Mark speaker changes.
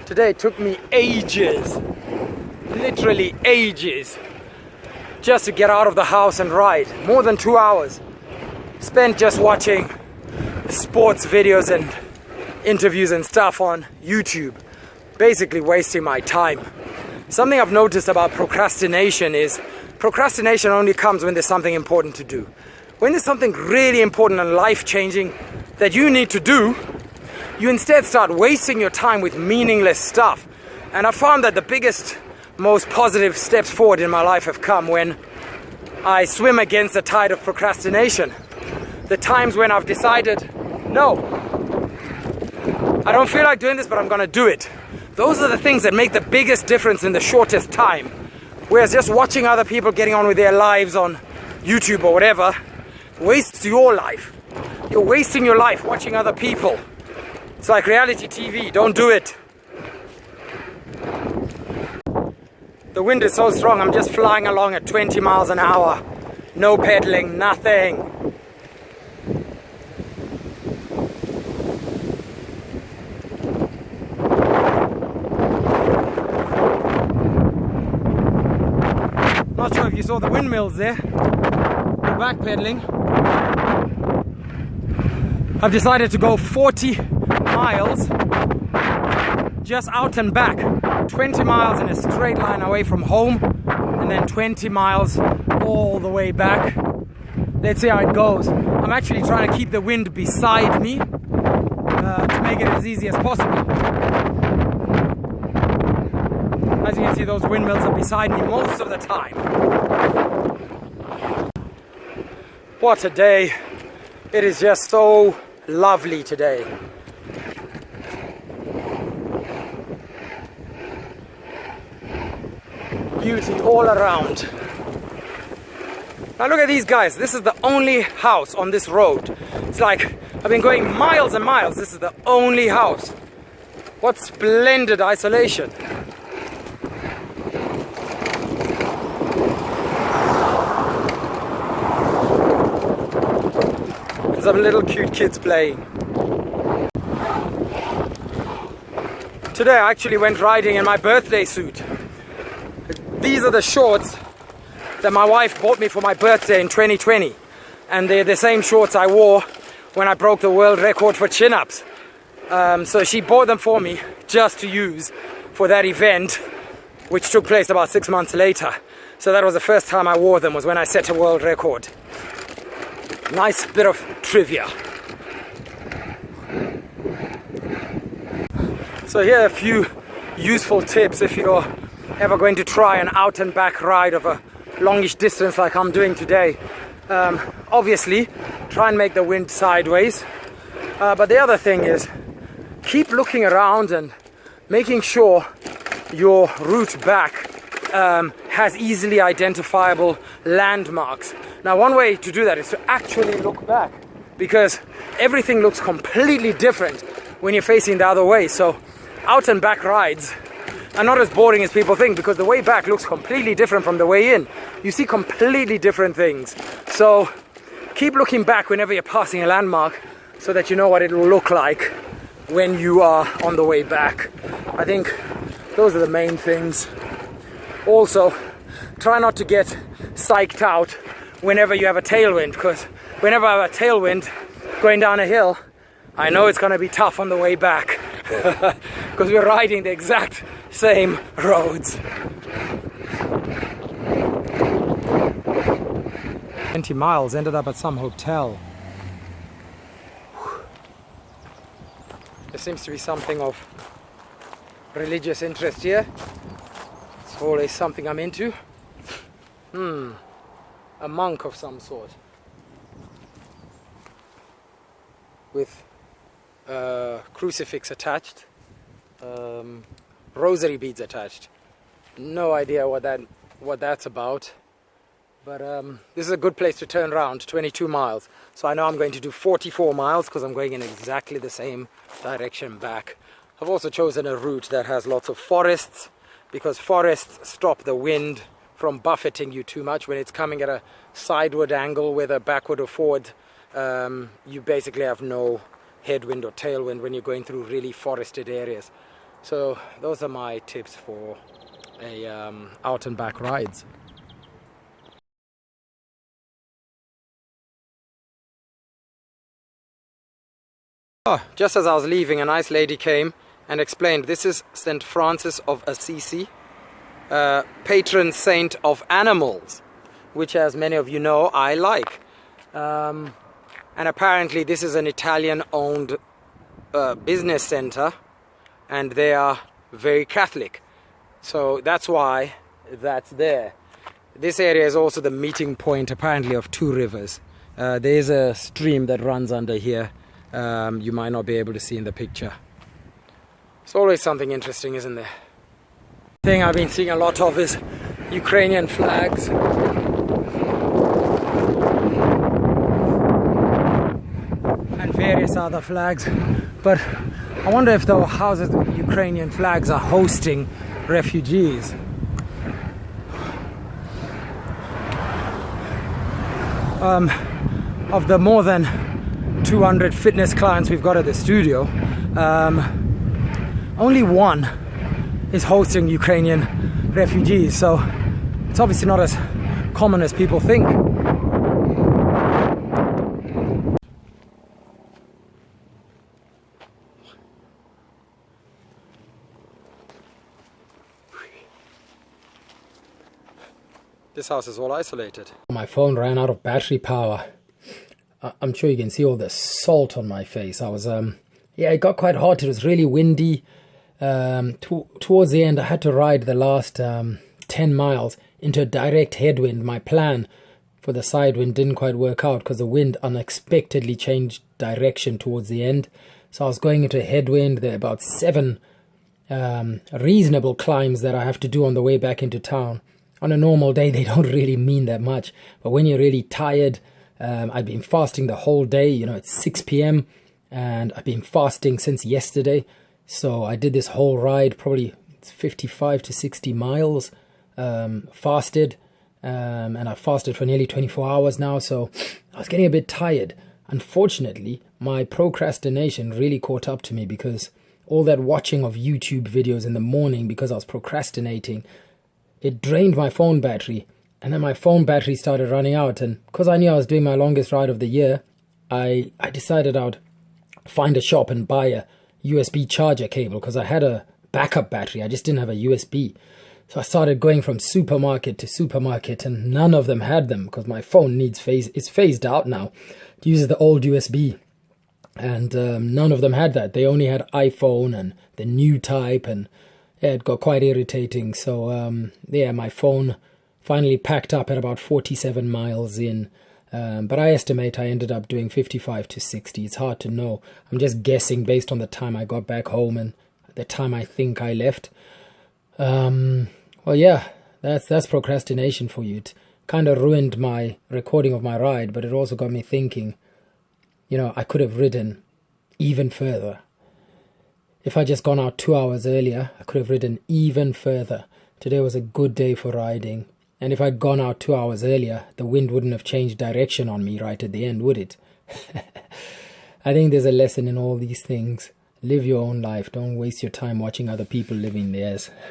Speaker 1: Today it took me ages, literally ages, just to get out of the house and ride. More than 2 hours spent just watching sports videos and interviews and stuff on YouTube, basically wasting my time. Something I've noticed about procrastination is procrastination only comes when there's something important to do. When there's something really important and life-changing that you need to do, you instead start wasting your time with meaningless stuff. And I found that the biggest, most positive steps forward in my life have come when I swim against the tide of procrastination. The times when I've decided, no, I don't feel like doing this, but I'm gonna do it. Those are the things that make the biggest difference in the shortest time. Whereas just watching other people getting on with their lives on YouTube or whatever wastes your life. You're wasting your life watching other people. It's like reality TV, don't do it. The wind is so strong, I'm just flying along at 20 miles an hour. No pedaling, nothing. Not sure if you saw the windmills there. We're backpedaling. I've decided to go 40 miles just out and back. 20 miles in a straight line away from home, and then 20 miles all the way back. Let's see how it goes. I'm actually trying to keep the wind beside me to make it as easy as possible. As you can see, those windmills are beside me most of the time. What a day. It is just so lovely today. Beauty all around. Now look at these guys. This is the only house on this road. It's like I've been going miles and miles. This is the only house. What splendid isolation. And some little cute kids playing. Today I actually went riding in my birthday suit. These are the shorts that my wife bought me for my birthday in 2020. And they're the same shorts I wore when I broke the world record for chin-ups. So she bought them for me just to use for that event, which took place about 6 months later. So that was the first time I wore them, was when I set a world record. Nice bit of trivia. So here are a few useful tips if you're ever going to try an out and back ride of a longish distance like I'm doing today. Obviously, try and make the wind sideways. But the other thing is, keep looking around and making sure your route back has easily identifiable landmarks. Now, one way to do that is to actually look back, because everything looks completely different when you're facing the other way. So out and back rides are not as boring as people think, because the way back looks completely different from the way in. You see completely different things. So keep looking back whenever you're passing a landmark, so that you know what it will look like when you are on the way back. I think those are the main things. Also, try not to get psyched out whenever you have a tailwind, because whenever I have a tailwind going down a hill, I know it's going to be tough on the way back, because we're riding the exact same roads. 20 miles, ended up at some hotel. There seems to be something of religious interest here. It's always something I'm into. A monk of some sort, with crucifix attached, rosary beads attached. No idea what that's about, but this is a good place to turn around. 22 miles, so I know I'm going to do 44 miles because I'm going in exactly the same direction back. I've also chosen a route that has lots of forests, because forests stop the wind from buffeting you too much when it's coming at a sideward angle, whether backward or forward. You basically have no headwind or tailwind when you're going through really forested areas. So those are my tips for a out and back rides. Oh, just as I was leaving, a nice lady came and explained this is St. Francis of Assisi, patron saint of animals, which, as many of you know, I like. And apparently this is an Italian-owned business center, and they are very Catholic. So that's why that's there. This area is also the meeting point, apparently, of two rivers. There is a stream that runs under here. You might not be able to see in the picture. It's always something interesting, isn't there? The thing I've been seeing a lot of is Ukrainian flags. And various other flags. But I wonder if the houses with Ukrainian flags are hosting refugees. Of the more than 200 fitness clients we've got at the studio, only one is hosting Ukrainian refugees, so it's obviously not as common as people think. This house is all isolated. My phone ran out of battery power. I'm sure you can see all the salt on my face. I was, yeah, it got quite hot. It was really windy. Towards the end, I had to ride the last 10 miles into a direct headwind. My plan for the side wind didn't quite work out because the wind unexpectedly changed direction towards the end. So I was going into a headwind. There are about 7 reasonable climbs that I have to do on the way back into town. On a normal day, they don't really mean that much. But when you're really tired, I've been fasting the whole day. You know, it's 6 p.m. and I've been fasting since yesterday. So I did this whole ride, probably 55 to 60 miles, fasted. And I fasted for nearly 24 hours now. So I was getting a bit tired. Unfortunately, my procrastination really caught up to me because all that watching of YouTube videos in the morning because I was procrastinating, it drained my phone battery, and then my phone battery started running out. And because I knew I was doing my longest ride of the year, I decided I'd find a shop and buy a USB charger cable because I had a backup battery. I just didn't have a USB. So I started going from supermarket to supermarket, and none of them had them because my phone it's phased out now. It uses the old USB, and none of them had that. They only had iPhone and the new type, and yeah, it got quite irritating. So yeah, my phone finally packed up at about 47 miles in. But I estimate I ended up doing 55 to 60. It's hard to know. I'm just guessing based on the time I got back home and the time I think I left. Well, yeah, that's procrastination for you. It kind of ruined my recording of my ride, but it also got me thinking, you know, I could have ridden even further. If I just gone out 2 hours earlier, I could have ridden even further. Today was a good day for riding. And if I'd gone out 2 hours earlier, the wind wouldn't have changed direction on me right at the end, would it? I think there's a lesson in all these things. Live your own life. Don't waste your time watching other people living theirs.